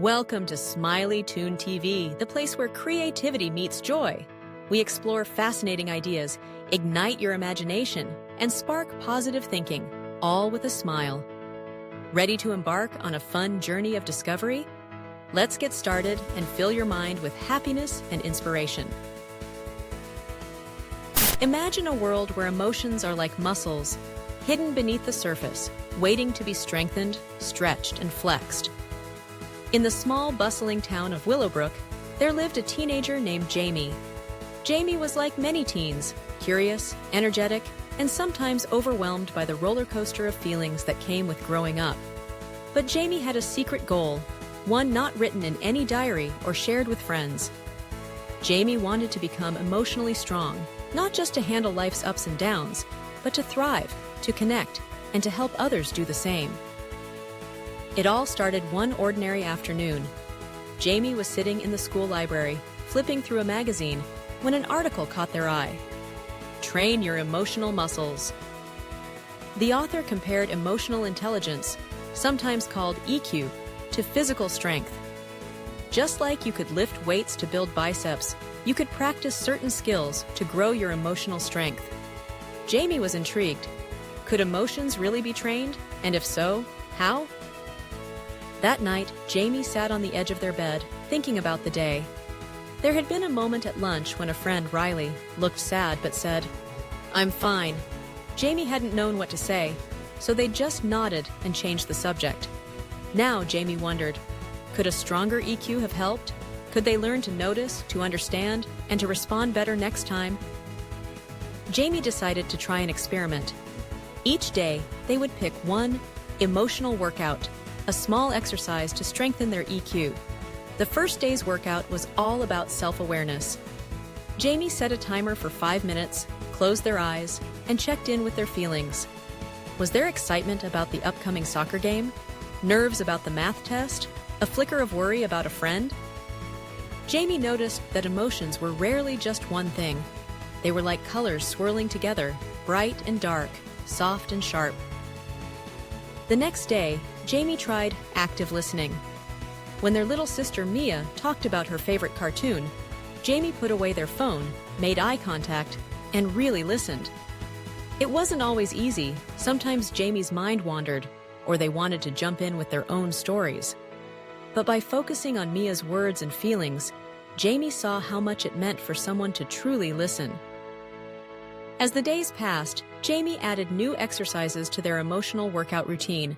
Welcome to Smiley Toon TV, the place where creativity meets joy. We explore fascinating ideas, ignite your imagination, and spark positive thinking, all with a smile. Ready to embark on a fun journey of discovery? Let's get started and fill your mind with happiness and inspiration. Imagine a world where emotions are like muscles, hidden beneath the surface, waiting to be strengthened, stretched, and flexed. In the small, bustling town of Willowbrook, there lived a teenager named Jamie. Jamie was like many teens, curious, energetic, and sometimes overwhelmed by the roller coaster of feelings that came with growing up. But Jamie had a secret goal, one not written in any diary or shared with friends. Jamie wanted to become emotionally strong, not just to handle life's ups and downs, but to thrive, to connect, and to help others do the same. It all started one ordinary afternoon. Jamie was sitting in the school library, flipping through a magazine, when an article caught their eye. Train your emotional muscles. The author compared emotional intelligence, sometimes called EQ, to physical strength. Just like you could lift weights to build biceps, you could practice certain skills to grow your emotional strength. Jamie was intrigued. Could emotions really be trained? And if so, how? That night, Jamie sat on the edge of their bed, thinking about the day. There had been a moment at lunch when a friend, Riley, looked sad but said, "I'm fine." Jamie hadn't known what to say, so they just nodded and changed the subject. Now Jamie wondered, could a stronger EQ have helped? Could they learn to notice, to understand, and to respond better next time? Jamie decided to try an experiment. Each day, they would pick one emotional workout, a small exercise to strengthen their EQ. The first day's workout was all about self-awareness. Jamie set a timer for 5 minutes, closed their eyes, and checked in with their feelings. Was there excitement about the upcoming soccer game? Nerves about the math test? A flicker of worry about a friend? Jamie noticed that emotions were rarely just one thing. They were like colors swirling together, bright and dark, soft and sharp. The next day, Jamie tried active listening. When their little sister Mia talked about her favorite cartoon, Jamie put away their phone, made eye contact, and really listened. It wasn't always easy. Sometimes Jamie's mind wandered, or they wanted to jump in with their own stories. But by focusing on Mia's words and feelings, Jamie saw how much it meant for someone to truly listen. As the days passed, Jamie added new exercises to their emotional workout routine.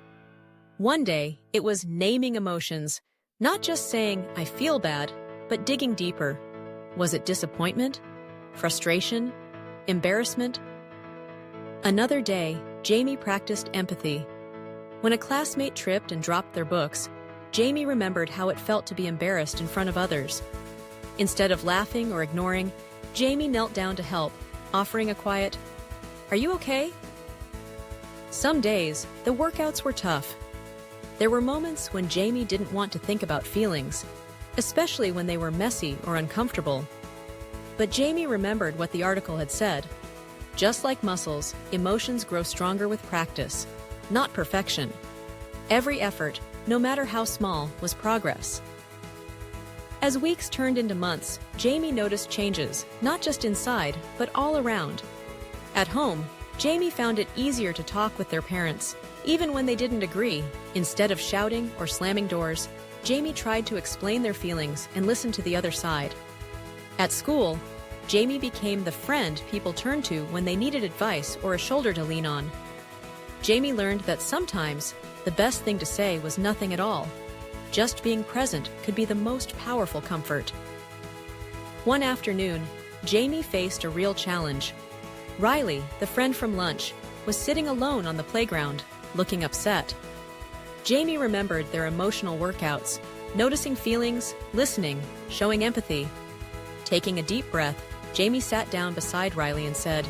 One day, it was naming emotions, not just saying, "I feel bad," but digging deeper. Was it disappointment? Frustration? Embarrassment? Another day, Jamie practiced empathy. When a classmate tripped and dropped their books, Jamie remembered how it felt to be embarrassed in front of others. Instead of laughing or ignoring, Jamie knelt down to help, offering a quiet, "Are you okay?" Some days, the workouts were tough. There were moments when Jamie didn't want to think about feelings, especially when they were messy or uncomfortable. But Jamie remembered what the article had said. Just like muscles, emotions grow stronger with practice, not perfection. Every effort, no matter how small, was progress. As weeks turned into months, Jamie noticed changes, not just inside, but all around. At home, Jamie found it easier to talk with their parents, even when they didn't agree. Instead of shouting or slamming doors, Jamie tried to explain their feelings and listen to the other side. At school, Jamie became the friend people turned to when they needed advice or a shoulder to lean on. Jamie learned that sometimes the best thing to say was nothing at all. Just being present could be the most powerful comfort. One afternoon, Jamie faced a real challenge. Riley, the friend from lunch, was sitting alone on the playground, looking upset. Jamie remembered their emotional workouts, noticing feelings, listening, showing empathy. Taking a deep breath, Jamie sat down beside Riley and said,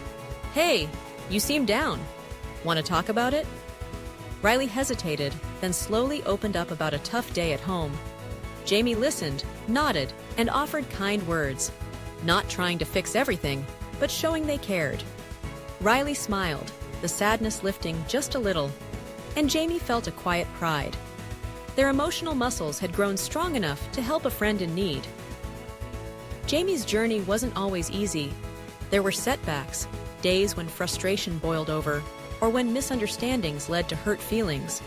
"Hey, you seem down. Want to talk about it?" Riley hesitated, then slowly opened up about a tough day at home. Jamie listened, nodded, and offered kind words, not trying to fix everything, but showing they cared. Riley smiled, the sadness lifting just a little, and Jamie felt a quiet pride. Their emotional muscles had grown strong enough to help a friend in need. Jamie's journey wasn't always easy. There were setbacks, days when frustration boiled over, or when misunderstandings led to hurt feelings.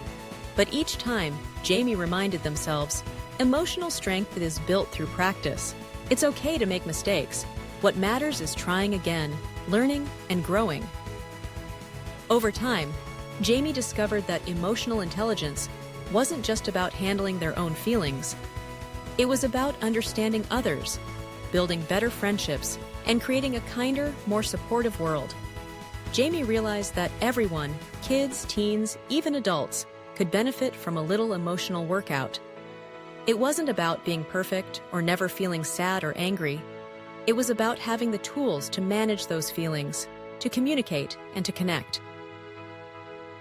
But each time, Jamie reminded themselves, emotional strength is built through practice. It's okay to make mistakes. What matters is trying again, learning, and growing. Over time, Jamie discovered that emotional intelligence wasn't just about handling their own feelings. It was about understanding others, building better friendships, and creating a kinder, more supportive world. Jamie realized that everyone, kids, teens, even adults, could benefit from a little emotional workout. It wasn't about being perfect or never feeling sad or angry. It was about having the tools to manage those feelings, to communicate, and to connect.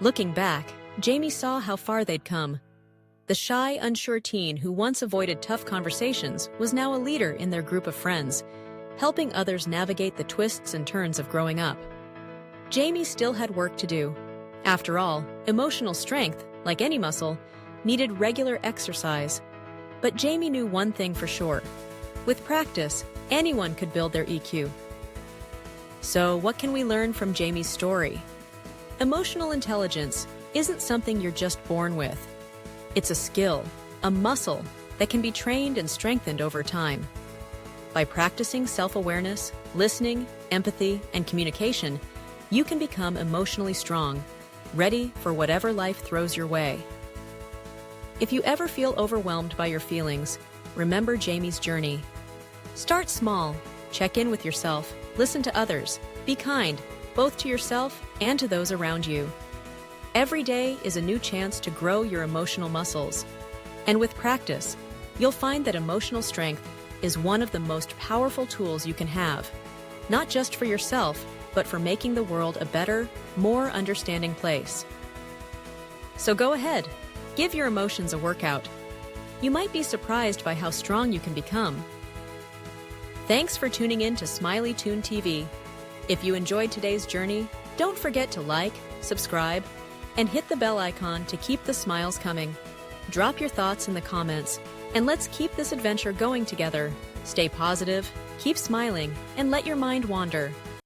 Looking back, Jamie saw how far they'd come. The shy, unsure teen who once avoided tough conversations was now a leader in their group of friends, helping others navigate the twists and turns of growing up. Jamie still had work to do. After all, emotional strength, like any muscle, needed regular exercise. But Jamie knew one thing for sure. With practice, anyone could build their EQ. So, what can we learn from Jamie's story? Emotional intelligence isn't something you're just born with. It's a skill, a muscle, that can be trained and strengthened over time. By practicing self-awareness, listening, empathy, and communication, you can become emotionally strong, ready for whatever life throws your way. If you ever feel overwhelmed by your feelings, remember Jamie's journey. Start small, check in with yourself, listen to others, be kind, both to yourself and to those around you. Every day is a new chance to grow your emotional muscles. And with practice, you'll find that emotional strength is one of the most powerful tools you can have, not just for yourself, but for making the world a better, more understanding place. So go ahead, give your emotions a workout. You might be surprised by how strong you can become. Thanks for tuning in to Smiley Toon TV. If you enjoyed today's journey, don't forget to like, subscribe, and hit the bell icon to keep the smiles coming. Drop your thoughts in the comments, and let's keep this adventure going together. Stay positive, keep smiling, and let your mind wander.